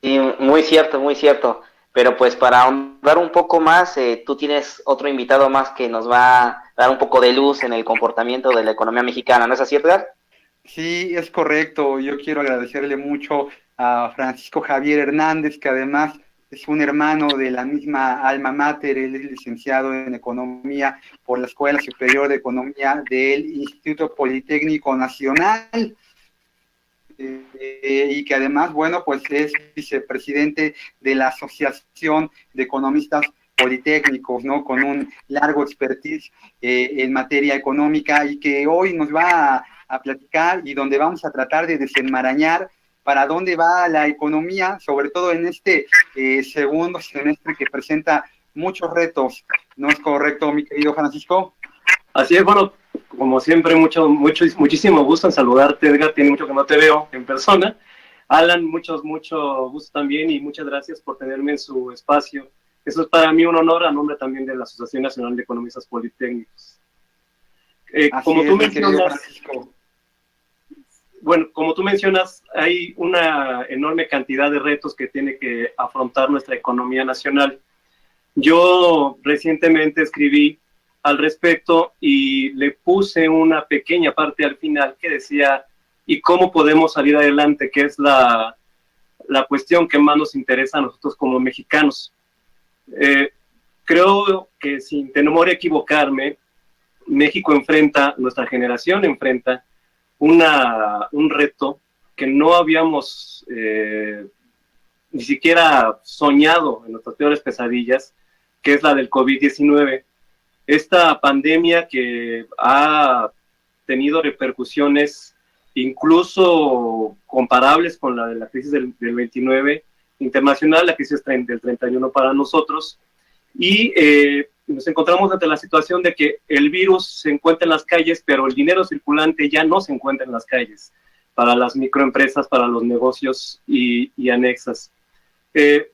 Sí, muy cierto, muy cierto. Pero pues para ahondar un poco más, tú tienes otro invitado más que nos va a dar un poco de luz en el comportamiento de la economía mexicana, ¿no es así, Edgar? Sí, es correcto. Yo quiero agradecerle mucho a Francisco Javier Hernández, que además es un hermano de la misma alma mater. Él es licenciado en Economía por la Escuela Superior de Economía del Instituto Politécnico Nacional. Y que además, bueno, pues es vicepresidente de la Asociación de Economistas Politécnicos, ¿no? Con un largo expertise en materia económica y que hoy nos va a platicar y donde vamos a tratar de desenmarañar para dónde va la economía, sobre todo en este segundo semestre que presenta muchos retos. ¿No es correcto, mi querido Francisco? Así es, bueno, como siempre, muchísimo gusto en saludarte, Edgar. Tiene mucho que no te veo en persona. Alan, mucho gusto también y muchas gracias por tenerme en su espacio. Eso es para mí un honor a nombre también de la Asociación Nacional de Economistas Politécnicos. Así Como tú es, mi querido mencionas, Francisco. bueno, como tú mencionas, hay una enorme cantidad de retos que tiene que afrontar nuestra economía nacional. Yo recientemente escribí al respecto y le puse una pequeña parte al final que decía, ¿y cómo podemos salir adelante? Que es la cuestión que más nos interesa a nosotros como mexicanos. Eh, Creo que sin temor a equivocarme, México enfrenta, nuestra generación enfrenta un reto que no habíamos ni siquiera soñado en nuestras peores pesadillas, que es la del COVID-19. Esta pandemia que ha tenido repercusiones incluso comparables con la de la crisis del 29 internacional, la crisis del 31 para nosotros, y nos encontramos ante la situación de que el virus se encuentra en las calles, pero el dinero circulante ya no se encuentra en las calles para las microempresas, para los negocios y anexas. Eh,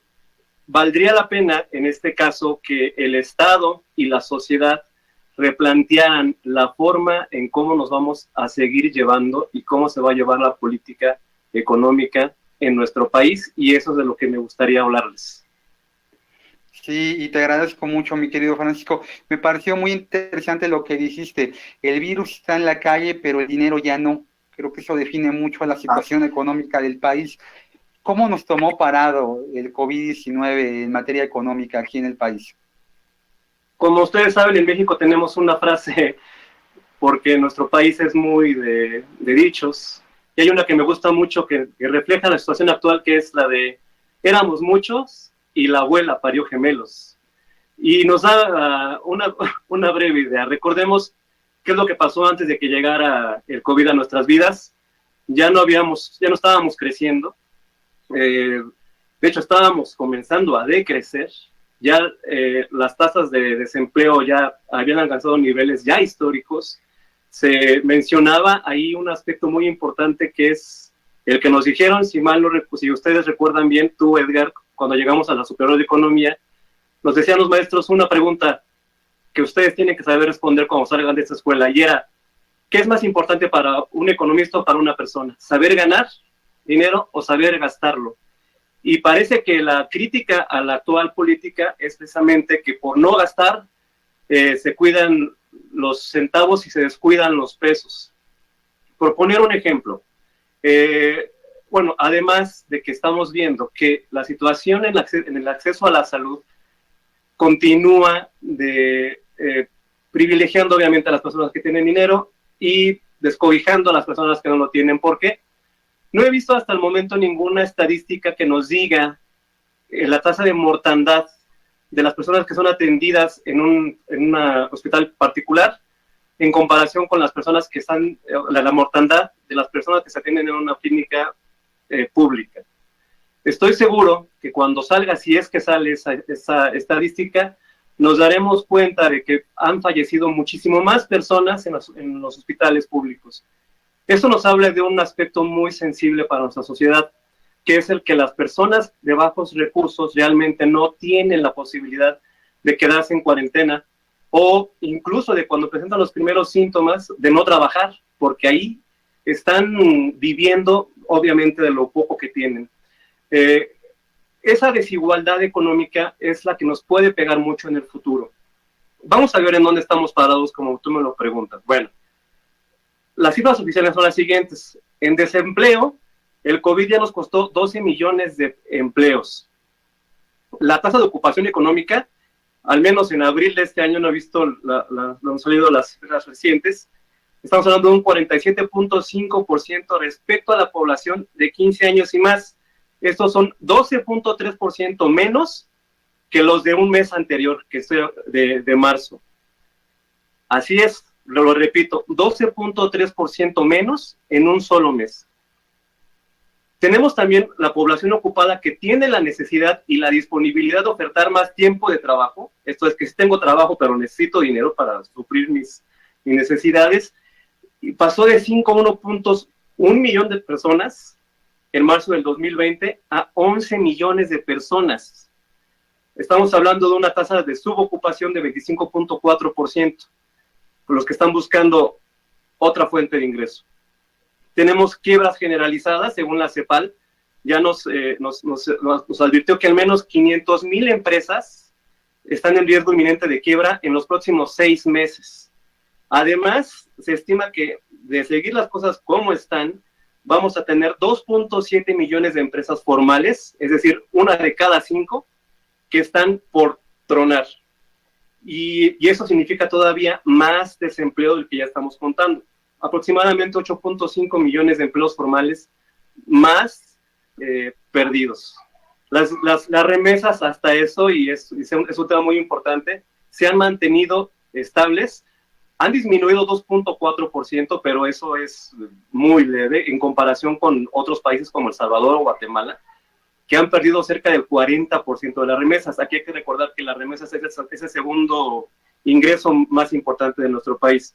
Valdría la pena, en este caso, que el Estado y la sociedad replantearan la forma en cómo nos vamos a seguir llevando y cómo se va a llevar la política económica en nuestro país, y eso es de lo que me gustaría hablarles. Sí, y te agradezco mucho, mi querido Francisco. Me pareció muy interesante lo que dijiste. El virus está en la calle, pero el dinero ya no. Creo que eso define mucho la situación económica del país. ¿Cómo nos tomó parado el COVID-19 en materia económica aquí en el país? Como ustedes saben, en México tenemos una frase, porque nuestro país es muy de dichos, y hay una que me gusta mucho que refleja la situación actual, que es la de éramos muchos y la abuela parió gemelos. Y nos da una breve idea. Recordemos qué es lo que pasó antes de que llegara el COVID a nuestras vidas. Ya no estábamos creciendo. De hecho, estábamos comenzando a decrecer. Ya las tasas de desempleo ya habían alcanzado niveles ya históricos. Se mencionaba ahí un aspecto muy importante que es el que nos dijeron, si ustedes recuerdan bien, tú, Edgar, cuando llegamos a la Superior de Economía, nos decían los maestros una pregunta que ustedes tienen que saber responder cuando salgan de esta escuela, y era, ¿qué es más importante para un economista o para una persona? ¿Saber ganar dinero o saber gastarlo? Y parece que la crítica a la actual política es precisamente que por no gastar se cuidan los centavos y se descuidan los pesos. Por poner un ejemplo, bueno, además de que estamos viendo que la situación en el acceso a la salud continúa privilegiando obviamente a las personas que tienen dinero y descobijando a las personas que no lo tienen. ¿Por qué? No he visto hasta el momento ninguna estadística que nos diga la tasa de mortandad de las personas que son atendidas en un hospital particular en comparación con las personas que están, la mortandad de las personas que se atienden en una clínica pública. Estoy seguro que cuando salga, si es que sale esa estadística, nos daremos cuenta de que han fallecido muchísimo más personas en los hospitales públicos. Esto nos habla de un aspecto muy sensible para nuestra sociedad, que es el que las personas de bajos recursos realmente no tienen la posibilidad de quedarse en cuarentena, o incluso de cuando presentan los primeros síntomas de no trabajar, porque ahí están viviendo obviamente de lo poco que tienen. Esa desigualdad económica es la que nos puede pegar mucho en el futuro. Vamos a ver en dónde estamos parados, como tú me lo preguntas. Bueno, las cifras oficiales son las siguientes. En desempleo, el COVID ya nos costó 12 millones de empleos. La tasa de ocupación económica, al menos en abril de este año, no he visto, no han salido las cifras recientes, estamos hablando de un 47.5% respecto a la población de 15 años y más. Estos son 12.3% menos que los de un mes anterior, que es de marzo. Así es, lo repito, 12.3% menos en un solo mes. Tenemos también la población ocupada que tiene la necesidad y la disponibilidad de ofertar más tiempo de trabajo. Esto es que si tengo trabajo, pero necesito dinero para suplir mis necesidades. Y pasó de 5,1 millón de personas en marzo del 2020 a 11 millones de personas. Estamos hablando de una tasa de subocupación de 25.4%, por los que están buscando otra fuente de ingreso. Tenemos quiebras generalizadas, según la CEPAL, ya nos advirtió que al menos 500,000 empresas están en riesgo inminente de quiebra en los próximos 6 meses. Además, se estima que de seguir las cosas como están, vamos a tener 2.7 millones de empresas formales, es decir, 1 de cada 5, que están por tronar. Y eso significa todavía más desempleo del que ya estamos contando. Aproximadamente 8.5 millones de empleos formales más perdidos. Las remesas hasta eso, y es un tema muy importante, se han mantenido estables, han disminuido 2.4%, pero eso es muy leve en comparación con otros países como El Salvador o Guatemala, que han perdido cerca del 40% de las remesas. Aquí hay que recordar que las remesas es el segundo ingreso más importante de nuestro país.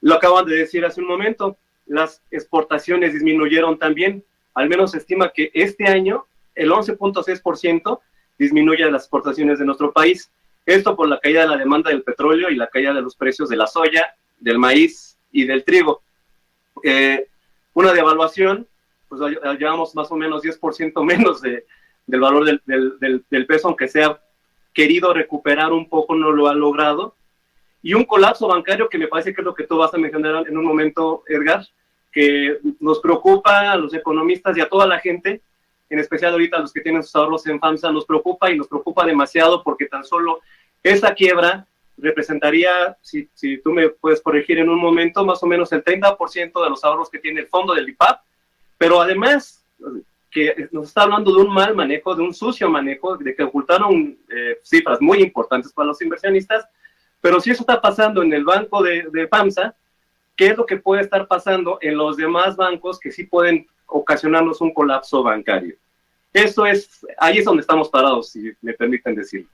Lo acaban de decir hace un momento, las exportaciones disminuyeron también. Al menos se estima que este año el 11.6% disminuye las exportaciones de nuestro país. Esto por la caída de la demanda del petróleo y la caída de los precios de la soya, del maíz y del trigo. Una devaluación, pues llevamos más o menos 10% menos del valor del peso, aunque se ha querido recuperar un poco, no lo ha logrado. Y un colapso bancario, que me parece que es lo que tú vas a mencionar en un momento, Edgar, que nos preocupa a los economistas y a toda la gente, en especial ahorita a los que tienen sus ahorros en FAMSA, nos preocupa y nos preocupa demasiado, porque tan solo esa quiebra representaría, si tú me puedes corregir en un momento, más o menos el 30% de los ahorros que tiene el fondo del IPAP, pero además que nos está hablando de un mal manejo, de un sucio manejo, de que ocultaron cifras muy importantes para los inversionistas. Pero si eso está pasando en el banco de FAMSA, ¿qué es lo que puede estar pasando en los demás bancos que sí pueden ocasionarnos un colapso bancario? Ahí es donde estamos parados, si me permiten decirlo.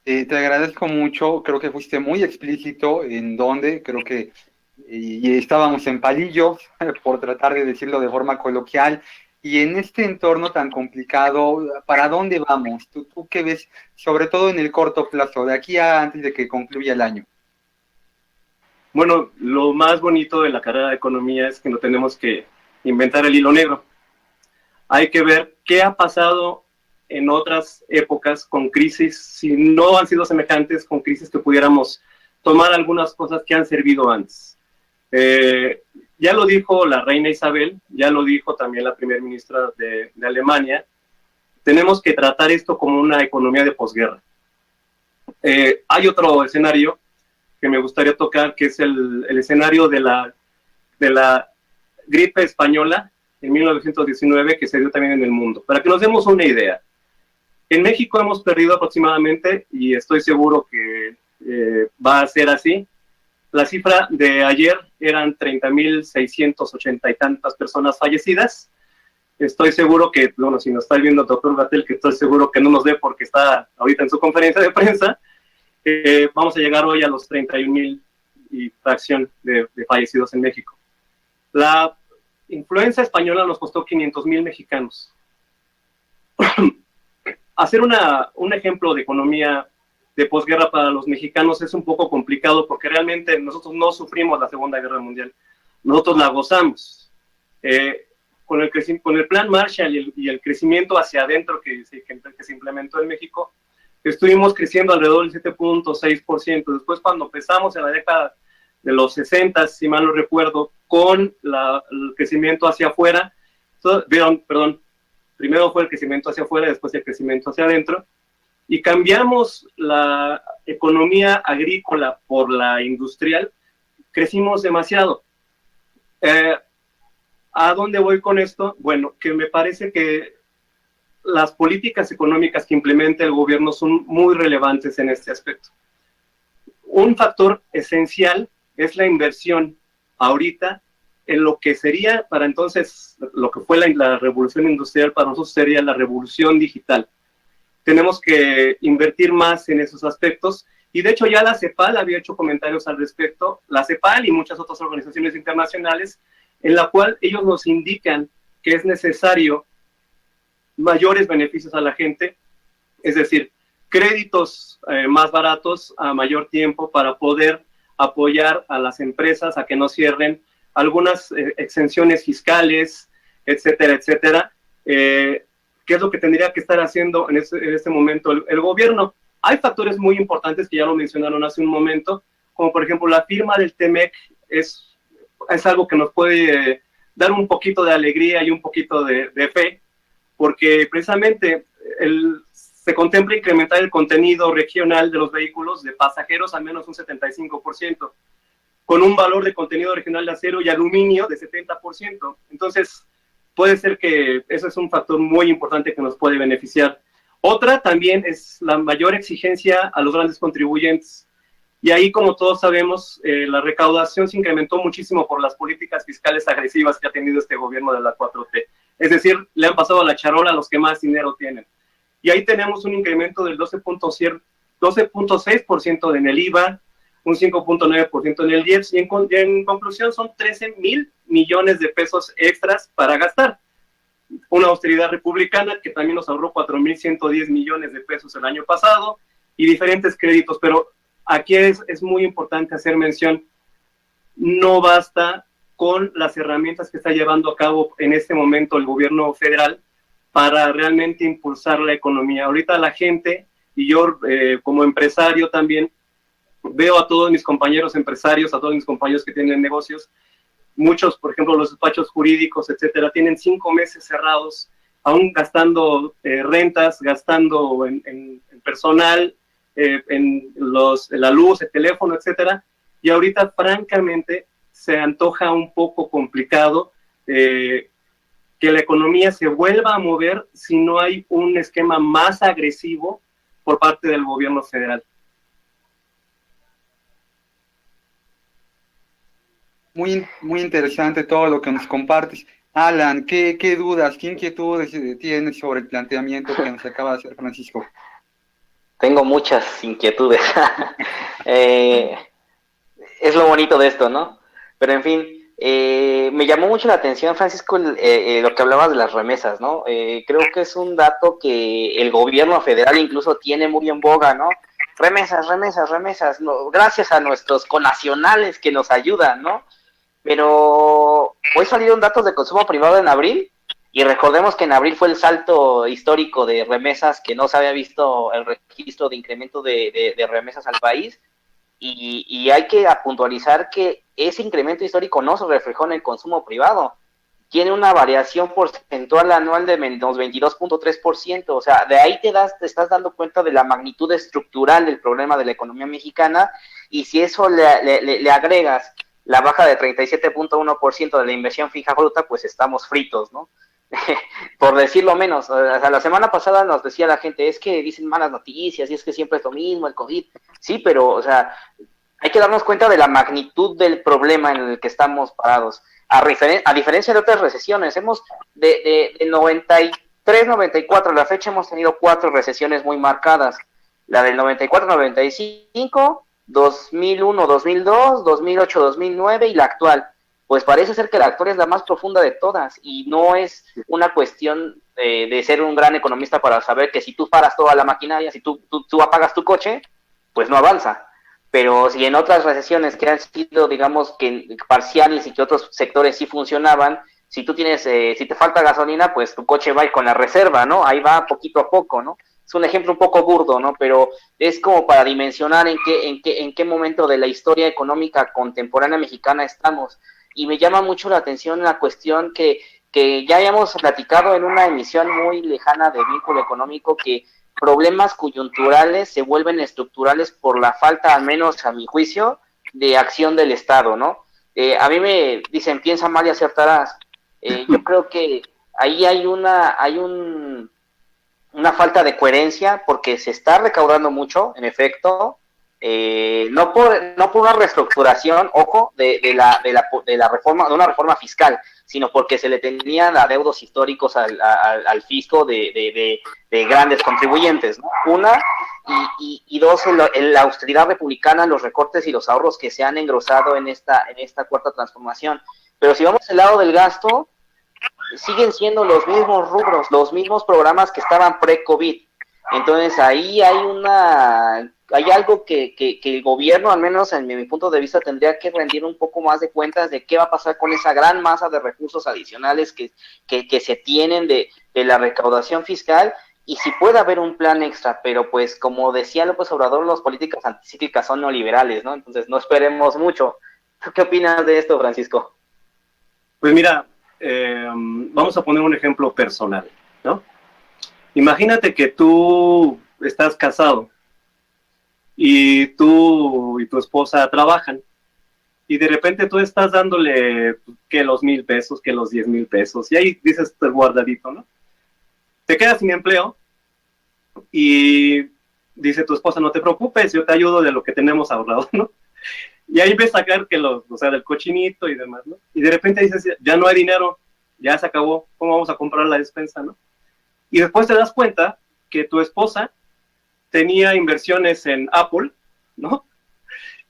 Te agradezco mucho, creo que fuiste muy explícito en dónde, creo que y estábamos en palillos, por tratar de decirlo de forma coloquial, y en este entorno tan complicado, ¿para dónde vamos? ¿Tú qué ves, sobre todo en el corto plazo, de aquí a antes de que concluya el año? Bueno, lo más bonito de la carrera de economía es que no tenemos que inventar el hilo negro. Hay que ver qué ha pasado en otras épocas con crisis, si no han sido semejantes, con crisis que pudiéramos tomar algunas cosas que han servido antes. Ya lo dijo la reina Isabel, ya lo dijo también la primera ministra de Alemania, tenemos que tratar esto como una economía de posguerra. Hay otro escenario que me gustaría tocar, que es el escenario de la gripe española en 1919, que se dio también en el mundo. Para que nos demos una idea, en México hemos perdido aproximadamente, y estoy seguro que va a ser así, la cifra de ayer eran 30,680 y tantas personas fallecidas. Estoy seguro que, bueno, si nos está viendo el doctor Gatell, que estoy seguro que no nos ve porque está ahorita en su conferencia de prensa, vamos a llegar hoy a los 31,000 y fracción de fallecidos en México. La influenza española nos costó 500,000 mexicanos. Hacer un ejemplo de economía de posguerra para los mexicanos es un poco complicado, porque realmente nosotros no sufrimos la Segunda Guerra Mundial, nosotros la gozamos. con el plan Marshall y el crecimiento hacia adentro que se implementó en México, estuvimos creciendo alrededor del 7.6%. Después, cuando empezamos en la década de los 60, si mal no recuerdo, con el crecimiento hacia afuera, primero fue el crecimiento hacia afuera, después el crecimiento hacia adentro, y cambiamos la economía agrícola por la industrial, crecimos demasiado. ¿A dónde voy con esto? Bueno, que me parece que las políticas económicas que implementa el gobierno son muy relevantes en este aspecto. Un factor esencial es la inversión ahorita en lo que sería para entonces, lo que fue la revolución industrial, para nosotros sería la revolución digital. Tenemos que invertir más en esos aspectos, y de hecho ya la CEPAL había hecho comentarios al respecto, la CEPAL y muchas otras organizaciones internacionales, en la cual ellos nos indican que es necesario mayores beneficios a la gente, es decir, créditos más baratos a mayor tiempo para poder apoyar a las empresas a que no cierren, algunas exenciones fiscales, etcétera, etcétera. ¿Qué es lo que tendría que estar haciendo en este momento el gobierno? Hay factores muy importantes que ya lo mencionaron hace un momento, como por ejemplo la firma del TEMEC es algo que nos puede dar un poquito de alegría y un poquito de fe, porque precisamente se contempla incrementar el contenido regional de los vehículos de pasajeros al menos un 75%, con un valor de contenido regional de acero y aluminio de 70%. Entonces, puede ser que eso es un factor muy importante que nos puede beneficiar. Otra también es la mayor exigencia a los grandes contribuyentes. Y ahí, como todos sabemos, la recaudación se incrementó muchísimo por las políticas fiscales agresivas que ha tenido este gobierno de la 4T. Es decir, le han pasado la charola a los que más dinero tienen. Y ahí tenemos un incremento del 12.6% en el IVA, un 5.9% en el IEPS, y en conclusión son 13,000 millones de pesos extras para gastar. Una austeridad republicana que también nos ahorró 4,110 millones de pesos el año pasado, y diferentes créditos, pero aquí es muy importante hacer mención, no basta con las herramientas que está llevando a cabo en este momento el gobierno federal para realmente impulsar la economía. Ahorita la gente, y yo como empresario también, veo a todos mis compañeros empresarios, a todos mis compañeros que tienen negocios, muchos, por ejemplo, los despachos jurídicos, etcétera, tienen 5 meses cerrados, aún gastando rentas, gastando en personal, en la luz, el teléfono, etcétera, y ahorita, francamente, se antoja un poco complicado que la economía se vuelva a mover si no hay un esquema más agresivo por parte del gobierno federal. Muy, muy interesante todo lo que nos compartes. Alan, ¿qué dudas, qué inquietudes tienes sobre el planteamiento que nos acaba de hacer Francisco? Tengo muchas inquietudes. Es lo bonito de esto, ¿no? Pero en fin, me llamó mucho la atención, Francisco, lo que hablabas de las remesas, ¿no? Creo que es un dato que el gobierno federal incluso tiene muy en boga, ¿no? Remesas, no, gracias a nuestros connacionales que nos ayudan, ¿no? Pero hoy salieron datos de consumo privado en abril, y recordemos que en abril fue el salto histórico de remesas, que no se había visto el registro de incremento de remesas al país, y hay que puntualizar que ese incremento histórico no se reflejó en el consumo privado. Tiene una variación porcentual anual de menos 22.3%, o sea, de ahí te estás dando cuenta de la magnitud estructural del problema de la economía mexicana, y si eso le agregas la baja de 37.1% de la inversión fija bruta, pues estamos fritos, ¿no? Por decirlo menos. O sea, la semana pasada nos decía la gente, es que dicen malas noticias, y es que siempre es lo mismo, el COVID. Sí, pero, o sea, hay que darnos cuenta de la magnitud del problema en el que estamos parados. A diferencia de otras recesiones, de 93, 94, a la fecha hemos tenido 4 recesiones muy marcadas. La del 94, 95, 2001, 2002, 2008, 2009 y la actual. Pues parece ser que la actual es la más profunda de todas, y no es una cuestión de ser un gran economista para saber que si tú paras toda la maquinaria, si tú apagas tu coche, pues no avanza. Pero si en otras recesiones que han sido, digamos, que parciales y que otros sectores sí funcionaban, Si tú tienes, si te falta gasolina, pues tu coche va con la reserva, ¿no? Ahí va poquito a poco, ¿no? Es un ejemplo un poco burdo, ¿no? Pero es como para dimensionar en qué momento de la historia económica contemporánea mexicana estamos. Y me llama mucho la atención la cuestión que ya habíamos platicado en una emisión muy lejana de Vínculo Económico, que problemas coyunturales se vuelven estructurales por la falta, al menos a mi juicio, de acción del Estado, ¿no? A mí me dicen, piensa mal y acertarás. Yo creo que ahí hay una falta de coherencia porque se está recaudando mucho, en efecto, no por una reestructuración, ojo, de la reforma, de una reforma fiscal, sino porque se le tenían adeudos históricos al fisco de grandes contribuyentes, ¿no? Una, y dos, la austeridad republicana, los recortes y los ahorros que se han engrosado en esta cuarta transformación. Pero si vamos al lado del gasto, siguen siendo los mismos rubros, los mismos programas que estaban pre-COVID. Entonces ahí hay algo que el gobierno, al menos en mi punto de vista, tendría que rendir un poco más de cuentas de qué va a pasar con esa gran masa de recursos adicionales que se tienen de la recaudación fiscal, y si puede haber un plan extra, pero pues como decía López Obrador, las políticas anticíclicas son neoliberales, ¿no? Entonces no esperemos mucho. ¿Tú qué opinas de esto, Francisco? Pues mira, vamos a poner un ejemplo personal, ¿no? Imagínate que tú estás casado y tú y tu esposa trabajan y de repente tú estás dándole que los 1,000 pesos, que los 10,000 pesos, y ahí dices el guardadito, ¿no? Te quedas sin empleo y dice tu esposa, no te preocupes, yo te ayudo de lo que tenemos ahorrado, ¿no? Y ahí ves sacar que del cochinito y demás, ¿no? Y de repente dices, ya no hay dinero, ya se acabó, ¿cómo vamos a comprar la despensa, no? Y después te das cuenta que tu esposa tenía inversiones en Apple, ¿no?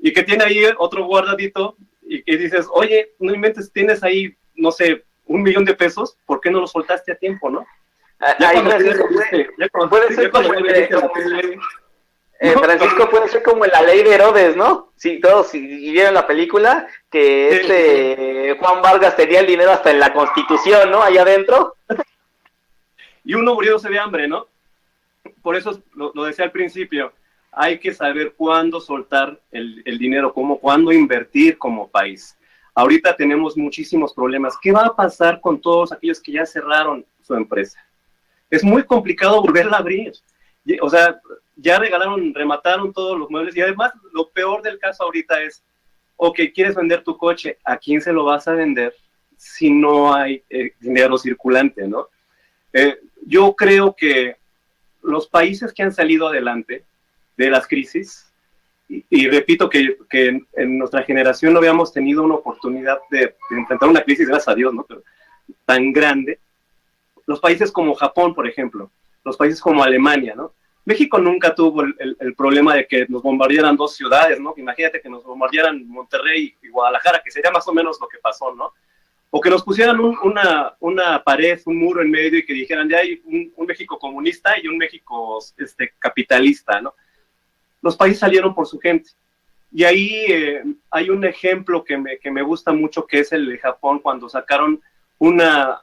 Y que tiene ahí otro guardadito y que dices, oye, no inventes, tienes ahí, no sé, 1,000,000 de pesos, ¿por qué no lo soltaste a tiempo, no? Francisco, puede ser como en la ley de Herodes, ¿no? Sí, todos vieron la película, que Juan Vargas tenía el dinero hasta en la Constitución, ¿no? Allá adentro. Y uno muriéndose de hambre, ¿no? Por eso lo decía al principio, hay que saber cuándo soltar el dinero, cuándo invertir como país. Ahorita tenemos muchísimos problemas. ¿Qué va a pasar con todos aquellos que ya cerraron su empresa? Es muy complicado volverla a abrir. O sea, ya remataron todos los muebles y además lo peor del caso ahorita es, ok, quieres vender tu coche, ¿a quién se lo vas a vender si no hay dinero circulante, ¿no? Yo creo que los países que han salido adelante de las crisis, y repito que en nuestra generación no habíamos tenido una oportunidad de enfrentar una crisis, gracias a Dios, ¿no? Pero tan grande, los países como Japón, por ejemplo, los países como Alemania, ¿no? México nunca tuvo el problema de que nos bombardearan 2 ciudades, ¿no? Imagínate que nos bombardearan Monterrey y Guadalajara, que sería más o menos lo que pasó, ¿no? O que nos pusieran una pared, un muro en medio y que dijeran, ya hay un México comunista y un México capitalista, ¿no? Los países salieron por su gente. Y ahí hay un ejemplo que me gusta mucho, que es el de Japón, cuando sacaron una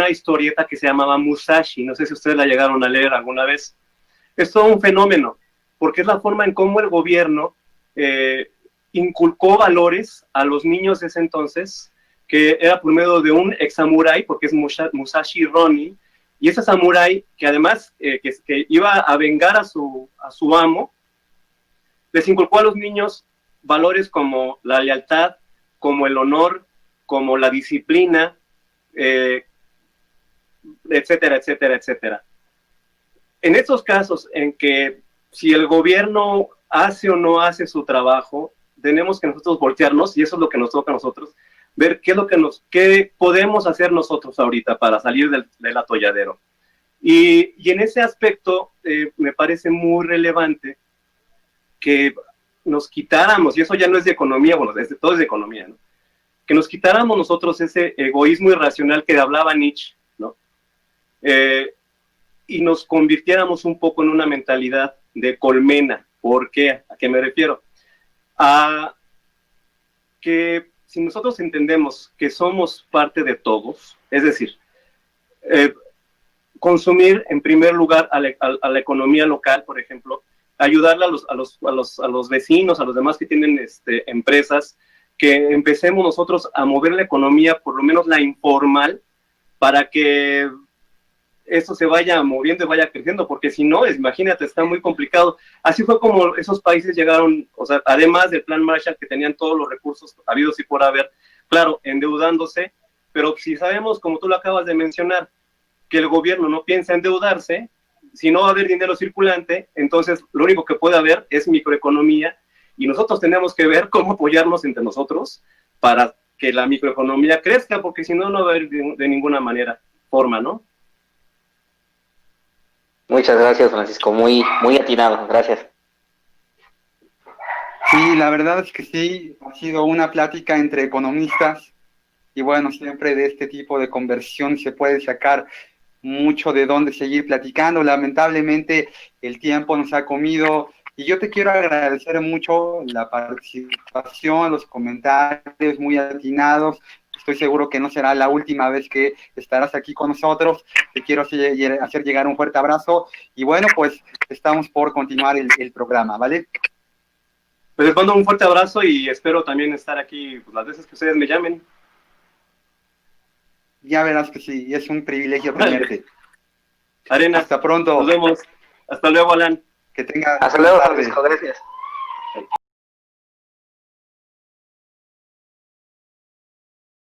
historieta que se llamaba Musashi. No sé si ustedes la llegaron a leer alguna vez. Es todo un fenómeno, porque es la forma en cómo el gobierno inculcó valores a los niños de ese entonces, que era por medio de un ex samurái, porque es Musashi Ronin, y ese samurái, que además que iba a vengar a su amo, les inculcó a los niños valores como la lealtad, como el honor, como la disciplina, etcétera, etcétera, etcétera. En estos casos en que si el gobierno hace o no hace su trabajo, tenemos que nosotros voltearnos, y eso es lo que nos toca a nosotros, ver qué podemos hacer nosotros ahorita para salir del atolladero. Y en ese aspecto me parece muy relevante que nos quitáramos, y eso ya no es de economía, bueno, todo es de economía, ¿no? Que nos quitáramos nosotros ese egoísmo irracional que hablaba Nietzsche, ¿no? Y nos convirtiéramos un poco en una mentalidad de colmena. ¿Por qué? ¿A qué me refiero? A que si nosotros entendemos que somos parte de todos, es decir, consumir en primer lugar a la economía local, por ejemplo, ayudarle a los vecinos, a los demás que tienen empresas, que empecemos nosotros a mover la economía, por lo menos la informal, para que esto se vaya moviendo y vaya creciendo, porque si no, imagínate, está muy complicado. Así fue como esos países llegaron, o sea, además del plan Marshall, que tenían todos los recursos habidos y por haber, claro, endeudándose, pero si sabemos, como tú lo acabas de mencionar, que el gobierno no piensa endeudarse, si no va a haber dinero circulante, entonces lo único que puede haber es microeconomía, y nosotros tenemos que ver cómo apoyarnos entre nosotros para que la microeconomía crezca, porque si no, no va a haber de ninguna forma, ¿no? Muchas gracias, Francisco, muy atinado, gracias. Sí, la verdad es que sí, ha sido una plática entre economistas y bueno, siempre de este tipo de conversión se puede sacar mucho de dónde seguir platicando. Lamentablemente el tiempo nos ha comido y yo te quiero agradecer mucho la participación, los comentarios muy atinados. Estoy seguro que no será la última vez que estarás aquí con nosotros. Te quiero hacer llegar un fuerte abrazo y bueno, pues estamos por continuar el programa, ¿vale? Pues les mando un fuerte abrazo y espero también estar aquí las veces que ustedes me llamen. Ya verás que sí, es un privilegio tenerte. Arena. Hasta pronto. Nos vemos. Hasta luego, Alan. Que tenga Hasta luego, Francisco, gracias.